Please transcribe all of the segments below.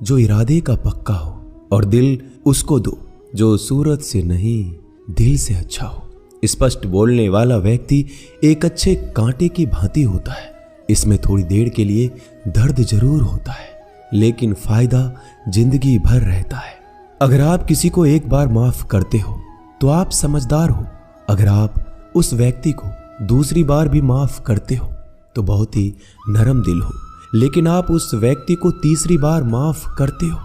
जो इरादे का पक्का हो, और दिल उसको दो जो सूरत से नहीं दिल से अच्छा हो। स्पष्ट बोलने वाला व्यक्ति एक अच्छे कांटे की भांति होता है। इसमें थोड़ी देर के लिए दर्द जरूर होता है, लेकिन फायदा जिंदगी भर रहता है। अगर आप किसी को एक बार माफ करते हो तो आप समझदार हो। अगर आप उस व्यक्ति को दूसरी बार भी माफ करते हो तो बहुत ही नरम दिल हो। लेकिन आप उस व्यक्ति को तीसरी बार माफ करते हो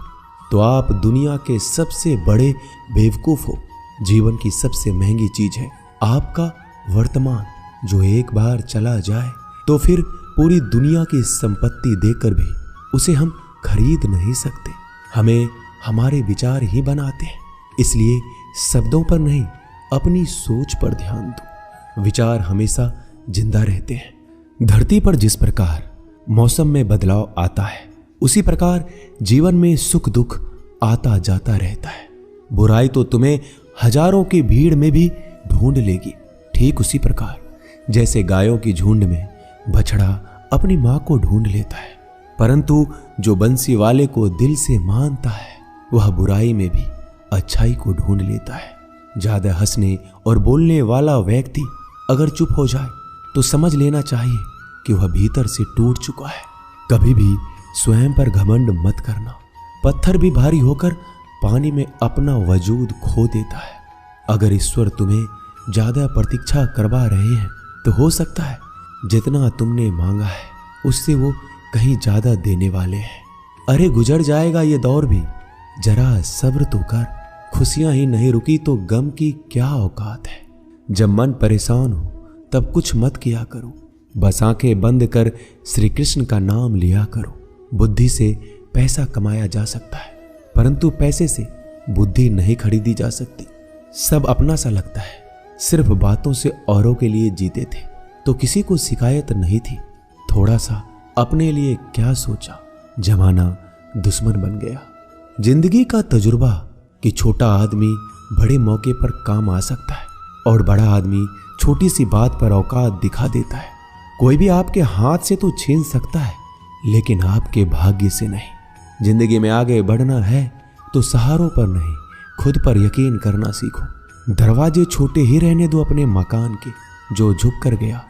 तो आप दुनिया के सबसे बड़े बेवकूफ हो। जीवन की सबसे महंगी चीज है आपका वर्तमान, जो एक बार चला जाए तो फिर पूरी दुनिया की संपत्ति देकर भी उसे हम खरीद नहीं सकते। हमें हमारे विचार ही बनाते हैं, इसलिए शब्दों पर नहीं अपनी सोच पर ध्यान दो। विचार हमेशा जिंदा रहते हैं। धरती पर जिस प्रकार मौसम में बदलाव आता है, उसी प्रकार जीवन में सुख दुख आता जाता रहता है। बुराई तो तुम्हें हजारों की भीड़ में भी ढूंढ लेगी। ठीक उसी प्रकार जैसे गायों की झुंड में बछड़ा अपनी मां को ढूंढ लेता है, परंतु जो बंसी वाले को दिल से मानता है वह बुराई में भी अच्छाई को ढूंढ लेता है। ज्यादा हंसने और बोलने वाला व्यक्ति अगर चुप हो जाए तो समझ लेना चाहिए कि वह भीतर से टूट चुका है। कभी भी स्वयं पर घमंड मत करना। पत्थर भी भारी होकर पानी में अपना वजूद खो देता है। अगर ईश्वर तुम्हें ज्यादा प्रतीक्षा करवा रहे हैं तो हो सकता है जितना तुमने मांगा है उससे वो कहीं ज्यादा देने वाले हैं। अरे गुजर जाएगा ये दौर भी, जरा सब्र तो कर। खुशियां ही नहीं रुकी तो गम की क्या औकात है। जब मन परेशान हो तब कुछ मत किया करो, बस आंखें बंद कर श्री कृष्ण का नाम लिया करो। बुद्धि से पैसा कमाया जा सकता है, परंतु पैसे से बुद्धि नहीं खरीदी जा सकती। सब अपना सा लगता है। सिर्फ बातों से औरों के लिए जीते थे तो किसी को शिकायत नहीं थी। थोड़ा सा अपने लिए क्या सोचा, जमाना दुश्मन बन गया। जिंदगी का तजुर्बा कि छोटा आदमी बड़े मौके पर काम आ सकता है और बड़ा आदमी छोटी सी बात पर औकात दिखा देता है। कोई भी आपके हाथ से तो छीन सकता है, लेकिन आपके भाग्य से नहीं। जिंदगी में आगे बढ़ना है तो सहारों पर नहीं, खुद पर यकीन करना सीखो। दरवाजे छोटे ही रहने दो अपने मकान के। जो झुक कर गया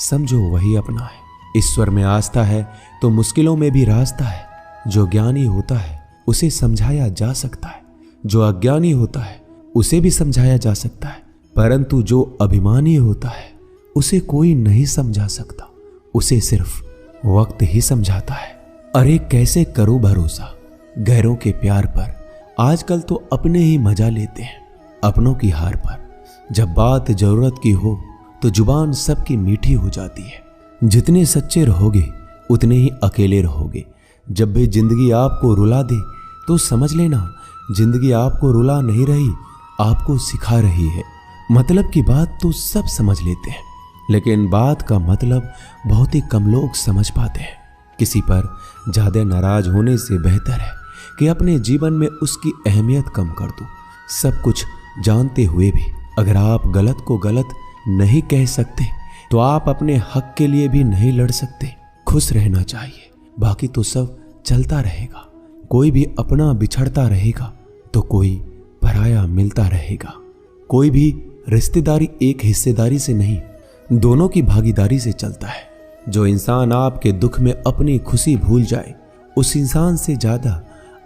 समझो वही अपना है। ईश्वर में आस्था है तो मुश्किलों में भी रास्ता है। जो ज्ञानी होता है उसे समझाया जा सकता है, जो अज्ञानी होता है उसे भी समझाया जा सकता है, परंतु जो अभिमानी होता है उसे कोई नहीं समझा सकता। उसे सिर्फ वक्त ही समझाता है। अरे कैसे करो भरोसा गैरों के प्यार पर। आजकल तो अपने ही मजा लेते हैं अपनों की हार पर। जब बात जरूरत की हो तो जुबान सबकी मीठी हो जाती है। जितने सच्चे रहोगे उतने ही अकेले रहोगे। जब भी जिंदगी आपको रुला दे तो समझ लेना जिंदगी आपको रुला नहीं रही, आपको सिखा रही है। मतलब की बात तो सब समझ लेते हैं, लेकिन बात का मतलब बहुत ही कम लोग समझ पाते हैं। किसी पर ज्यादा नाराज होने से बेहतर है कि अपने जीवन में उसकी अहमियत कम कर दो। सब कुछ जानते हुए भी अगर आप गलत को गलत नहीं कह सकते तो आप अपने हक के लिए भी नहीं लड़ सकते। खुश रहना चाहिए, बाकी तो सब चलता रहेगा। कोई भी अपना बिछड़ता रहेगा तो कोई पराया मिलता रहेगा। कोई भी रिश्तेदारी एक हिस्सेदारी से नहीं, दोनों की भागीदारी से चलता है। जो इंसान आपके दुख में अपनी खुशी भूल जाए, उस इंसान से ज्यादा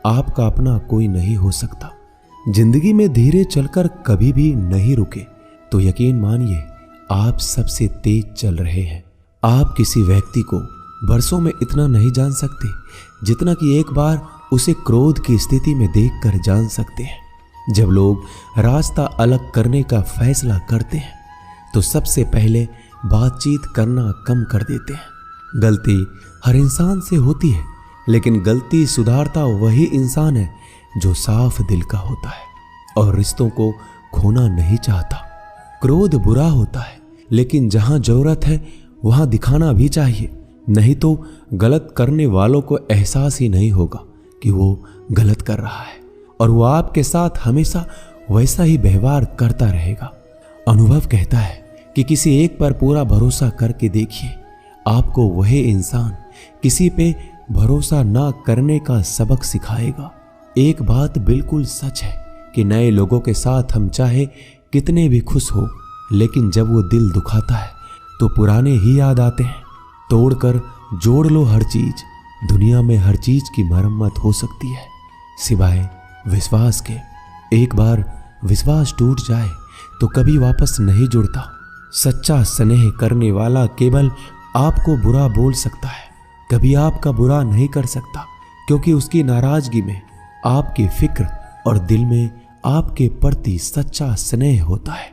आपका अपना कोई नहीं हो सकता। जिंदगी में धीरे चलकर कभी भी नहीं रुके तो यकीन मानिए आप सबसे तेज चल रहे हैं। आप किसी व्यक्ति को बरसों में इतना नहीं जान सकते जितना कि एक बार उसे क्रोध की स्थिति में देखकर जान सकते हैं। जब लोग रास्ता अलग करने का फैसला करते हैं तो सबसे पहले बातचीत करना कम कर देते हैं। गलती हर इंसान से होती है, लेकिन गलती सुधारता वही इंसान है जो साफ दिल का होता है और रिश्तों को खोना नहीं चाहता। क्रोध बुरा होता है, लेकिन जहां जरूरत है वहां दिखाना भी चाहिए, नहीं तो गलत करने वालों को एहसास ही नहीं होगा कि वो गलत कर रहा है और वो आपके साथ हमेशा वैसा ही व्यवहार करता रहेगा। अनुभव कहता है कि किसी एक पर पूरा भरोसा करके देखिए, आपको वही इंसान किसी पे भरोसा ना करने का सबक सिखाएगा। एक बात बिल्कुल सच है कि नए लोगों के साथ हम चाहे कितने भी खुश हो, लेकिन जब वो दिल दुखाता है तो पुराने ही याद आते हैं। तोड़कर जोड़ लो हर चीज, दुनिया में हर चीज की मरम्मत हो सकती है सिवाय विश्वास के। एक बार विश्वास टूट जाए तो कभी वापस नहीं जुड़ता। सच्चा स्नेह करने वाला केवल आपको बुरा बोल सकता है, कभी आपका बुरा नहीं कर सकता, क्योंकि उसकी नाराजगी में आपकी फिक्र और दिल में आपके प्रति सच्चा स्नेह होता है।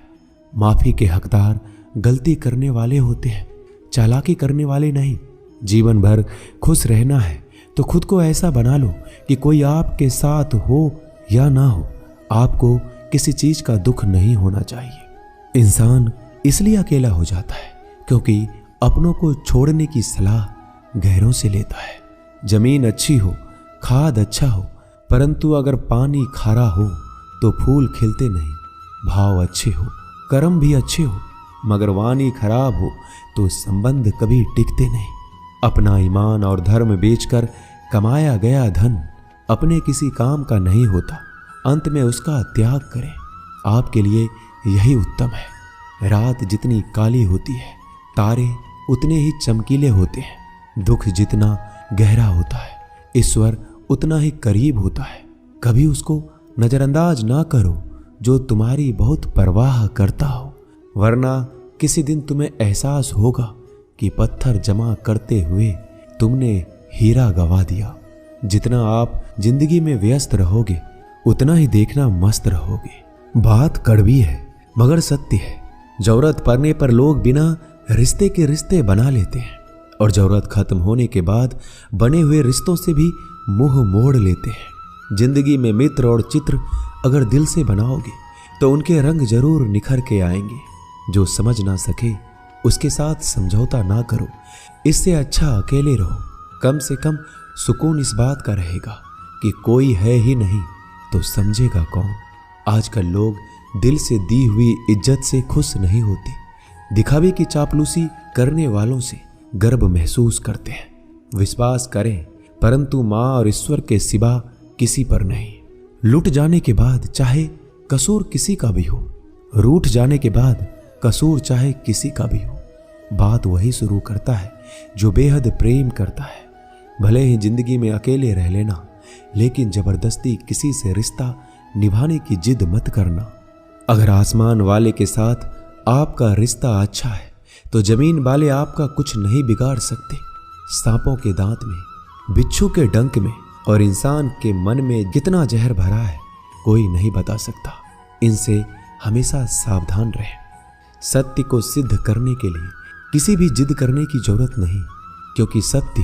माफी के हकदार गलती करने वाले होते हैं, चालाकी करने वाले नहीं। जीवन भर खुश रहना है तो खुद को ऐसा बना लो कि कोई आपके साथ हो या ना हो, आपको किसी चीज का दुख नहीं होना चाहिए। इंसान इसलिए अकेला हो जाता है क्योंकि अपनों को छोड़ने की सलाह गैरों से लेता है। जमीन अच्छी हो, खाद अच्छा हो, परंतु अगर पानी खारा हो तो फूल खिलते नहीं। भाव अच्छे हो, कर्म भी अच्छे हो, मगर वाणी खराब हो तो संबंध कभी टिकते नहीं। अपना ईमान और धर्म बेचकर कमाया गया धन अपने किसी काम का नहीं होता, अंत में उसका त्याग करें। आपके लिए यही उत्तम है। रात जितनी काली होती है, तारे उतने ही चमकीले होते हैं। दुख जितना गहरा होता है, ईश्वर उतना ही करीब होता है। कभी उसको नजरअंदाज ना करो जो तुम्हारी बहुत परवाह करता हो, वरना किसी दिन तुम्हें एहसास होगा कि पत्थर जमा करते हुए तुमने हीरा गवा दिया। जितना आप जिंदगी में व्यस्त रहोगे उतना ही देखना मस्त रहोगे। बात कड़वी है मगर सत्य है। जरूरत पड़ने पर लोग बिना रिश्ते के रिश्ते बना लेते हैं और जरूरत खत्म होने के बाद बने हुए रिश्तों से भी मुंह मोड़ लेते हैं। जिंदगी में मित्र और चित्र अगर दिल से बनाओगे तो उनके रंग जरूर निखर के आएंगे। जो समझ ना सके उसके साथ समझौता ना करो, इससे अच्छा अकेले रहो। कम से कम सुकून इस बात का रहेगा कि कोई है ही नहीं तो समझेगा कौन। आजकल लोग दिल से दी हुई इज्जत से खुश नहीं होते, दिखावे की चापलूसी करने वालों से गर्व महसूस करते हैं। विश्वास करें परंतु माँ और ईश्वर के सिवा किसी पर नहीं। लुट जाने के बाद चाहे कसूर किसी का भी हो, रूठ जाने के बाद कसूर चाहे किसी का भी हो, बात वही शुरू करता है जो बेहद प्रेम करता है। भले ही जिंदगी में अकेले रह लेना, लेकिन जबरदस्ती किसी से रिश्ता निभाने की जिद मत करना। अगर आसमान वाले के साथ आपका रिश्ता अच्छा है तो जमीन वाले आपका कुछ नहीं बिगाड़ सकते। सांपों के दांत में, बिच्छू के डंक में और इंसान के मन में कितना जहर भरा है कोई नहीं बता सकता। इनसे हमेशा सावधान रहें। सत्य को सिद्ध करने के लिए किसी भी जिद करने की जरूरत नहीं, क्योंकि सत्य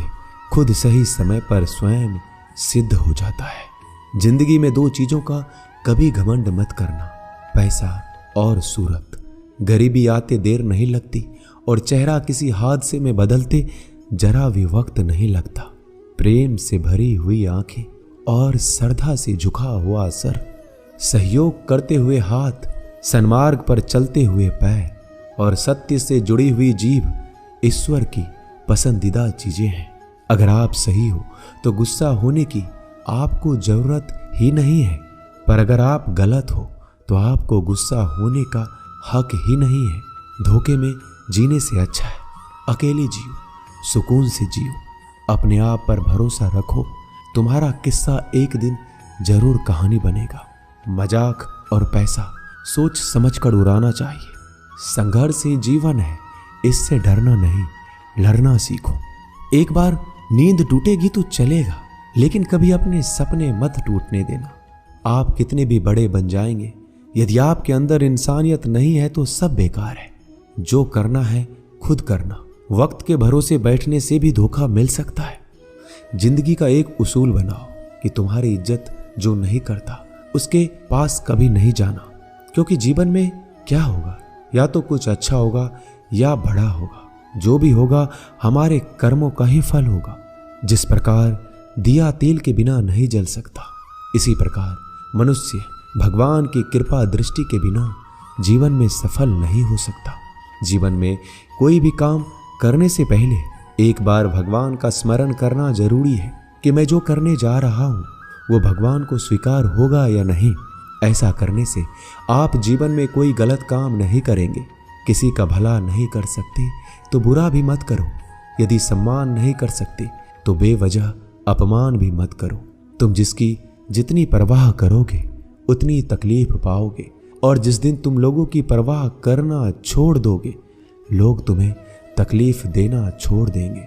खुद सही समय पर स्वयं सिद्ध हो जाता है। जिंदगी में दो चीजों का कभी घमंड मत करना, पैसा और सूरत। गरीबी आते देर नहीं लगती और चेहरा किसी हादसे में बदलते जरा भी वक्त नहीं लगता। प्रेम से भरी हुई आंखें और श्रद्धा से झुका हुआ सर, सहयोग करते हुए हाथ, सन्मार्ग पर चलते हुए पैर और सत्य से जुड़ी हुई जीभ ईश्वर की पसंदीदा चीजें हैं। अगर आप सही हो तो गुस्सा होने की आपको जरूरत ही नहीं है, पर अगर आप गलत हो तो आपको गुस्सा होने का हक ही नहीं है। धोखे में जीने से अच्छा है अकेले जियो, सुकून से जियो, अपने आप पर भरोसा रखो। तुम्हारा किस्सा एक दिन जरूर कहानी बनेगा। मजाक और पैसा सोच समझकर उड़ाना चाहिए। संघर्ष ही जीवन है, इससे डरना नहीं, लड़ना सीखो। एक बार नींद टूटेगी तो चलेगा, लेकिन कभी अपने सपने मत टूटने देना। आप कितने भी बड़े बन जाएंगे, यदि आपके अंदर इंसानियत नहीं है तो सब बेकार है। जो करना है खुद करना। वक्त के भरोसे बैठने से भी धोखा मिल सकता है। जिंदगी का एक उसूल बनाओ कि तुम्हारी इज्जत जो नहीं करता उसके पास कभी नहीं जाना, क्योंकि जीवन में क्या होगा, या तो कुछ अच्छा होगा या बड़ा होगा। जो भी होगा हमारे कर्मों का ही फल होगा। जिस प्रकार दिया तेल के बिना नहीं जल सकता, इसी प्रकार मनुष्य भगवान की कृपा दृष्टि के बिना जीवन में सफल नहीं हो सकता। जीवन में कोई भी काम करने से पहले एक बार भगवान का स्मरण करना जरूरी है कि मैं जो करने जा रहा हूं वो भगवान को स्वीकार होगा या नहीं। ऐसा करने से आप जीवन में कोई गलत काम नहीं करेंगे। किसी का भला नहीं कर सकते तो बुरा भी मत करो। यदि सम्मान नहीं कर सकते तो बेवजह अपमान भी मत करो। तुम जिसकी जितनी परवाह करोगे उतनी तकलीफ पाओगे, और जिस दिन तुम लोगों की परवाह करना छोड़ दोगे लोग तुम्हें तकलीफ देना छोड़ देंगे।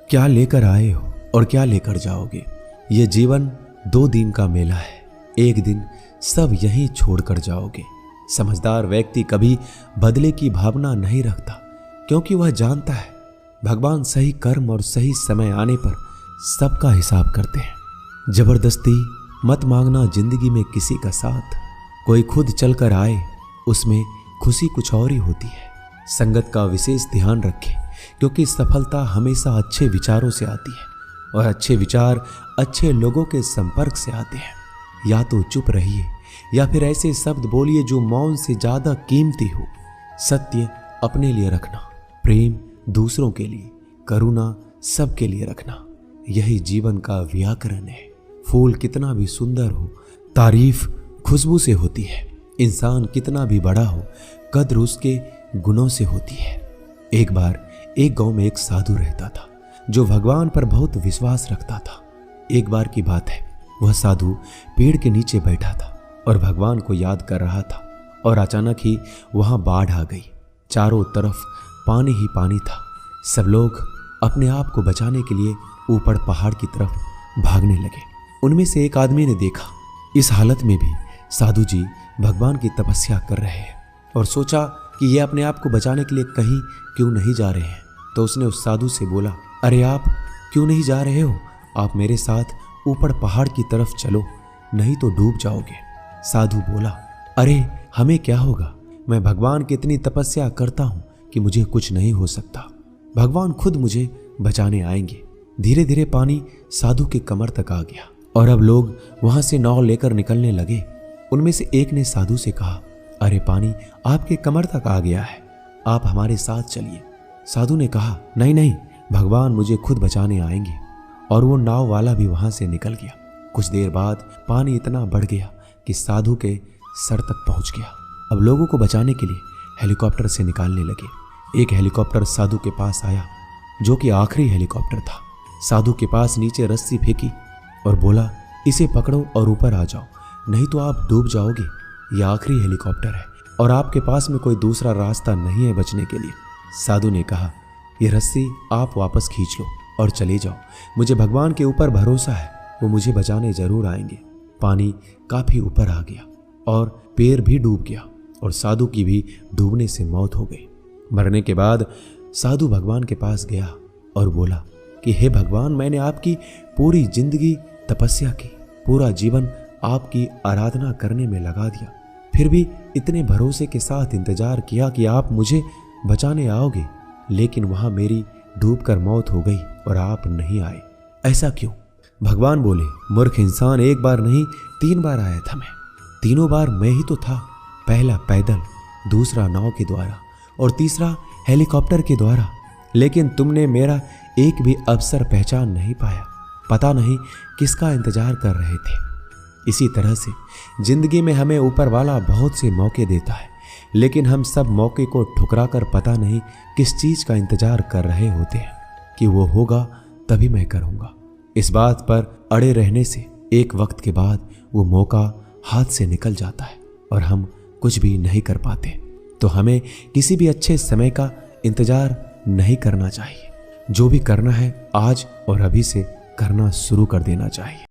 क्या लेकर आए हो और क्या लेकर जाओगे? ये जीवन 2 दिन का मेला है। एक दिन सब यहीं छोड़कर जाओगे। समझदार व्यक्ति कभी बदले की भावना नहीं रखता, क्योंकि वह जानता है भगवान सही कर्म और सही समय आने पर सबका हिसाब करते हैं। जबरदस्ती मत मांगना जिंदगी में किसी का साथ। कोई खुद चलकर आए उसमें खुशी कुछ और ही होती है। संगत का विशेष ध्यान रखें, क्योंकि सफलता हमेशा अच्छे विचारों से आती है और अच्छे विचार अच्छे लोगों के संपर्क से आते हैं। या तो चुप रहिए या फिर ऐसे शब्द बोलिए जो मौन से ज्यादा कीमती हो। सत्य अपने लिए रखना, प्रेम दूसरों के लिए, करुणा सबके लिए रखना, यही जीवन का व्याकरण है। फूल कितना भी सुंदर हो, तारीफ खुशबू से होती है। इंसान कितना भी बड़ा हो, कद्र उसके गुणों से होती है। एक बार एक गांव में एक साधु रहता था जो भगवान पर बहुत विश्वास रखता था। एक बार की बात है, वह साधु पेड़ के नीचे बैठा था और भगवान को याद कर रहा था, और अचानक ही वहां बाढ़ आ गई। चारों तरफ पानी ही पानी था। सब लोग अपने आप को बचाने के लिए ऊपर पहाड़ की तरफ भागने लगे। उनमें से एक आदमी ने देखा इस हालत में भी साधु जी भगवान की तपस्या कर रहे हैं, और सोचा कि ये अपने आप को बचाने के लिए कहीं क्यों नहीं जा रहे हैं। तो उसने उस साधु से बोला, अरे आप क्यों नहीं जा रहे हो? आप मेरे साथ ऊपर पहाड़ की तरफ चलो, नहीं तो डूब जाओगे। साधु बोला, अरे हमें क्या होगा? मैं भगवान की इतनी तपस्या करता हूं कि मुझे कुछ नहीं हो सकता। भगवान खुद मुझे बचाने आएंगे। धीरे धीरे पानी साधु के कमर तक आ गया और अब लोग वहां से नाव लेकर निकलने लगे। उनमें से एक ने साधु से कहा, अरे पानी आपके कमर तक आ गया है, आप हमारे साथ चलिए। साधु ने कहा, नहीं नहीं, भगवान मुझे खुद बचाने आएंगे। और वो नाव वाला भी वहां से निकल गया। कुछ देर बाद पानी इतना बढ़ गया कि साधु के सर तक पहुंच गया। अब लोगों को बचाने के लिए हेलीकॉप्टर से निकालने लगे। एक हेलीकॉप्टर साधु के पास आया, जो कि आखिरी हेलीकॉप्टर था। साधु के पास नीचे रस्सी फेंकी और बोला, इसे पकड़ो और ऊपर आ जाओ, नहीं तो आप डूब जाओगे। यह आखिरी हेलीकॉप्टर है और आपके पास में कोई दूसरा रास्ता नहीं है बचने के लिए। साधु ने कहा, यह रस्सी आप वापस खींच लो और चले जाओ। मुझे भगवान के ऊपर भरोसा है, वो मुझे बचाने जरूर आएंगे। पानी काफी ऊपर आ गया और पैर भी डूब गया और साधु की भी डूबने से मौत हो गई। मरने के बाद साधु भगवान के पास गया और बोला कि हे भगवान, मैंने आपकी पूरी जिंदगी तपस्या की, पूरा जीवन आपकी आराधना करने में लगा दिया, फिर भी इतने भरोसे के साथ इंतजार किया कि आप मुझे बचाने आओगे, लेकिन वहां मेरी डूबकर मौत हो गई और आप नहीं आए। ऐसा क्यों? भगवान बोले, मूर्ख इंसान, एक बार नहीं 3 बार आया था मैं। तीनों बार मैं ही तो था। पहला पैदल, दूसरा नाव के द्वारा और तीसरा हेलीकॉप्टर के द्वारा, लेकिन तुमने मेरा एक भी अवसर पहचान नहीं पाया। पता नहीं किसका इंतजार कर रहे थे। इसी तरह से जिंदगी में हमें ऊपर वाला बहुत से मौके देता है, लेकिन हम सब मौके को ठुकराकर पता नहीं किस चीज का इंतजार कर रहे होते हैं कि वो होगा तभी मैं करूंगा। इस बात पर अड़े रहने से एक वक्त के बाद वो मौका हाथ से निकल जाता है और हम कुछ भी नहीं कर पाते। तो हमें किसी भी अच्छे समय का इंतजार नहीं करना चाहिए। जो भी करना है आज और अभी से करना शुरू कर देना चाहिए।